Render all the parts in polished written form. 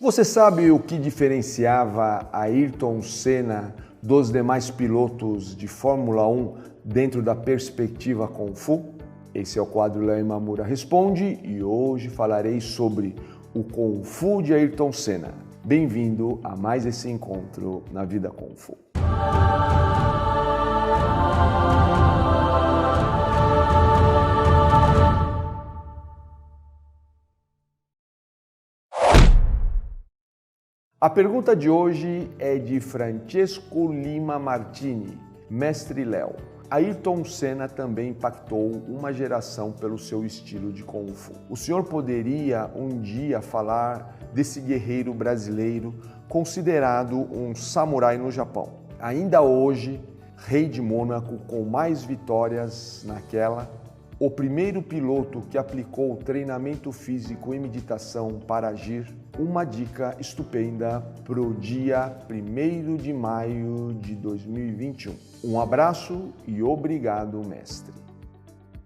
Você sabe o que diferenciava Ayrton Senna dos demais pilotos de Fórmula 1 dentro da perspectiva Kung Fu? Esse é o quadro Léo Imamura Responde e hoje falarei sobre o Kung Fu de Ayrton Senna. Bem-vindo a mais esse encontro na vida Kung Fu. A pergunta de hoje é de Francesco Lima Martini, Mestre Léo. Ayrton Senna também impactou uma geração pelo seu estilo de Kung Fu. O senhor poderia um dia falar desse guerreiro brasileiro considerado um samurai no Japão? Ainda hoje, rei de Mônaco com mais vitórias naquela, o primeiro piloto que aplicou treinamento físico e meditação para agir. Uma dica estupenda para o dia 1º de maio de 2021. Um abraço e obrigado, mestre.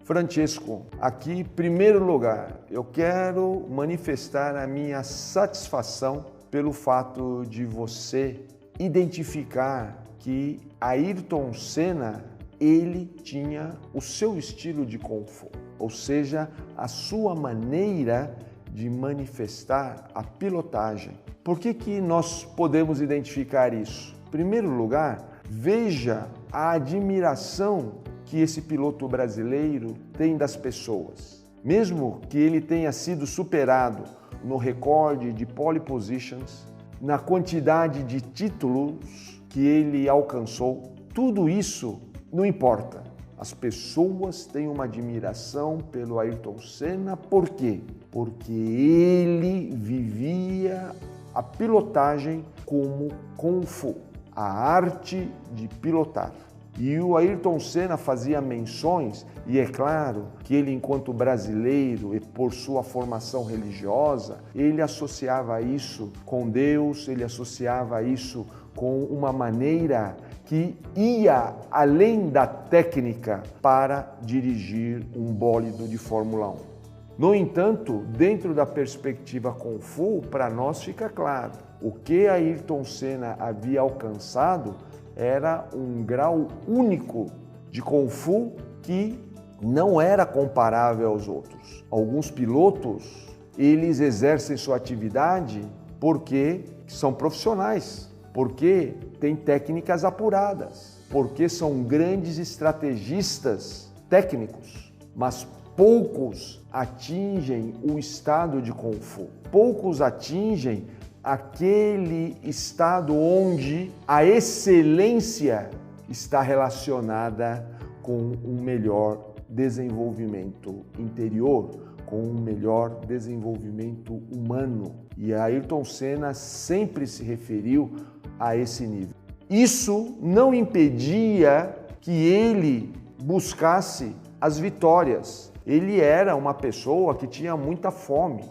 Francesco, aqui, em primeiro lugar, eu quero manifestar a minha satisfação pelo fato de você identificar que Ayrton Senna ele tinha o seu estilo de Kung Fu, ou seja, a sua maneira de manifestar a pilotagem. Por que nós podemos identificar isso? Em primeiro lugar, veja a admiração que esse piloto brasileiro tem das pessoas. Mesmo que ele tenha sido superado no recorde de pole positions, na quantidade de títulos que ele alcançou, tudo isso não importa. As pessoas têm uma admiração pelo Ayrton Senna. Por quê? Porque ele vivia a pilotagem como Kung Fu, a arte de pilotar. E o Ayrton Senna fazia menções, e é claro que ele, enquanto brasileiro e por sua formação religiosa, ele associava isso com Deus, ele associava isso com uma maneira que ia além da técnica para dirigir um bólido de Fórmula 1. No entanto, dentro da perspectiva Kung Fu, para nós fica claro, o que Ayrton Senna havia alcançado era um grau único de Kung Fu que não era comparável aos outros. Alguns pilotos, eles exercem sua atividade porque são profissionais, porque têm técnicas apuradas, porque são grandes estrategistas técnicos, mas poucos atingem o estado de Kung Fu. Poucos atingem aquele estado onde a excelência está relacionada com um melhor desenvolvimento interior, com um melhor desenvolvimento humano. E Ayrton Senna sempre se referiu a esse nível. Isso não impedia que ele buscasse as vitórias. Ele era uma pessoa que tinha muita fome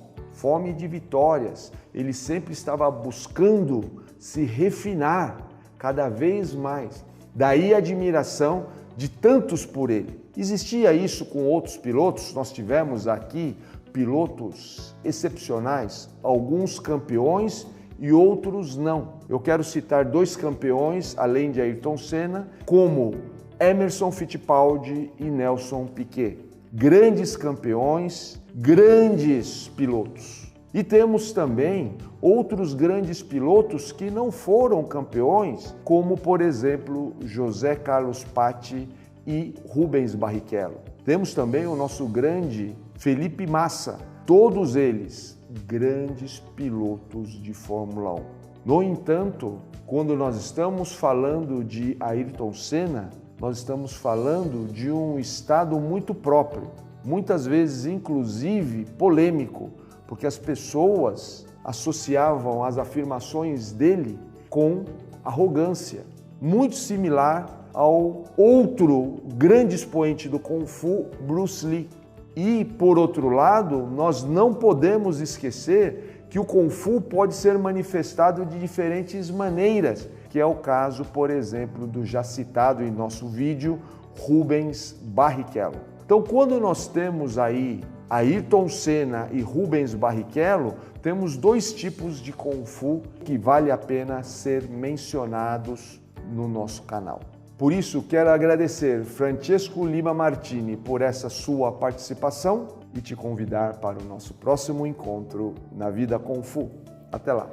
de vitórias. Ele sempre estava buscando se refinar cada vez mais. Daí a admiração de tantos por ele. Existia isso com outros pilotos, nós tivemos aqui pilotos excepcionais, alguns campeões e outros não. Eu quero citar 2 campeões, além de Ayrton Senna, como Emerson Fittipaldi e Nelson Piquet. Grandes campeões, grandes pilotos. E temos também outros grandes pilotos que não foram campeões, como, por exemplo, José Carlos Paty e Rubens Barrichello. Temos também o nosso grande Felipe Massa, todos eles grandes pilotos de Fórmula 1. No entanto, quando nós estamos falando de Ayrton Senna, nós estamos falando de um estado muito próprio, muitas vezes inclusive polêmico, porque as pessoas associavam as afirmações dele com arrogância, muito similar ao outro grande expoente do Kung Fu, Bruce Lee. E, por outro lado, nós não podemos esquecer que o Kung Fu pode ser manifestado de diferentes maneiras, que é o caso, por exemplo, do já citado em nosso vídeo, Rubens Barrichello. Então, quando nós temos aí Ayrton Senna e Rubens Barrichello, temos dois tipos de Kung Fu que vale a pena ser mencionados no nosso canal. Por isso, quero agradecer Francesco Lima Martini por essa sua participação e te convidar para o nosso próximo encontro na Vida Kung Fu. Até lá!